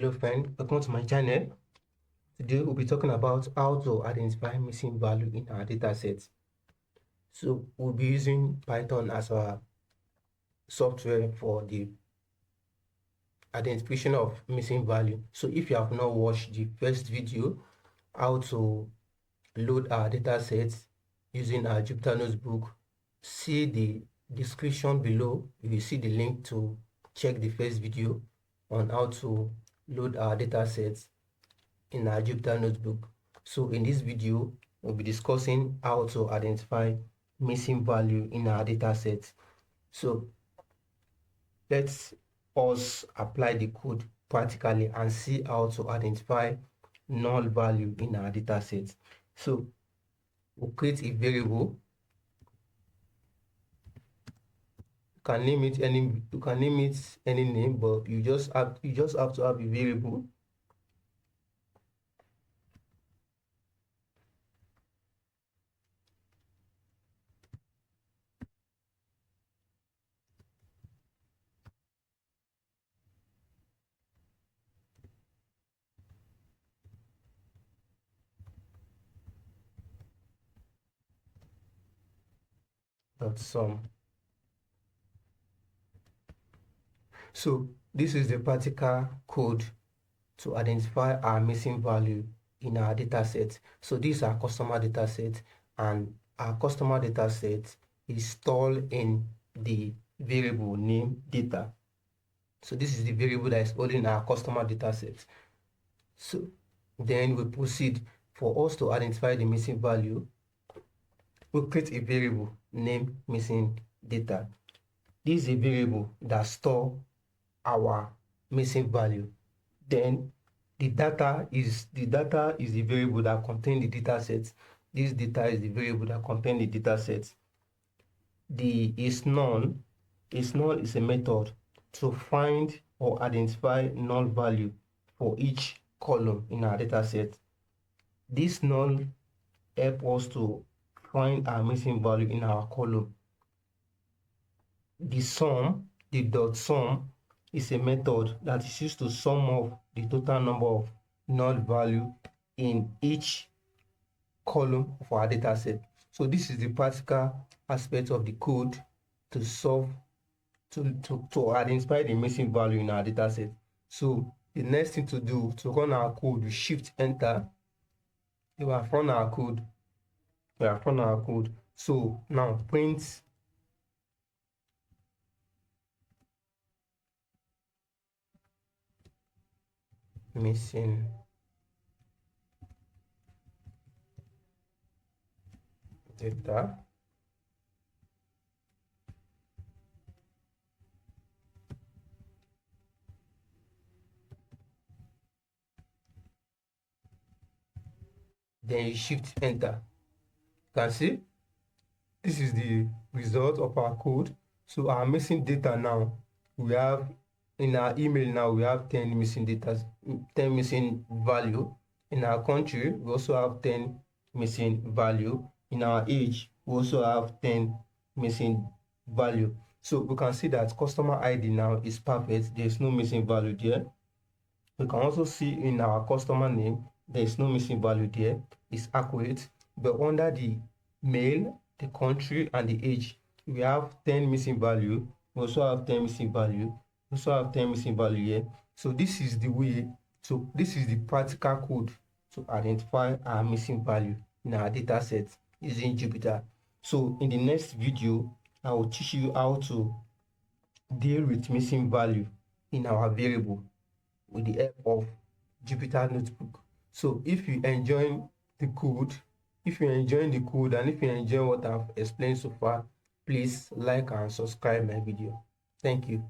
Hello friend, welcome to my channel. Today we'll be talking about how to identify missing value in our data set. So we'll be using Python as our software for the identification of missing value. So if you have not watched the first video, how to load our data sets using our Jupyter Notebook, see the description below. You will see the link to check the first video on how to load our data sets in our Jupyter Notebook. So in this video, we'll be discussing how to identify missing value in our data set. So let's us apply the code practically and see how to identify null value in our data set. So we'll create a variable. You can name it any name, but you just have to have a variable. Sum. So this is the practical code to identify our missing value in our data set. So this is our customer data set, and our customer data set is stored in the variable name data. So this is the variable that is holding our customer data set. So then we proceed. For us to identify the missing value, we create a variable named missing data. This is a variable that stores our missing value. Then the data is the variable that contains the data set. This data is the variable that contains the data set. The isnull is a method to find or identify null value for each column in our data set. This null helps us to find our missing value in our column. The sum, the dot sum, is a method that is used to sum up the total number of null value in each column of our data set. So this is the practical aspect of the code to solve to identify the missing value in our data set. So the next thing to do to run our code, we shift enter. We have run our code. So now print missing data. Then you shift enter. You can see this is the result of our code. So our missing data now, we have in our email now, we have 10 missing data, 10 missing value. In our country, we also have 10 missing value. In our age, we also have 10 missing value. So we can see that customer ID now is perfect. There is no missing value there. We can also see in our customer name, there is no missing value there. It's accurate. But under the male, the country, and the age, we have 10 missing value. We also have 10 missing value. We also have 10 missing value here. So this is the way. So this is the practical code to identify our missing value in our data set using Jupyter. So in the next video, I will teach you how to deal with missing value in our variable with the help of Jupyter Notebook. So if you enjoy the code, and if you enjoy what I've explained so far, please like and subscribe my video. Thank you.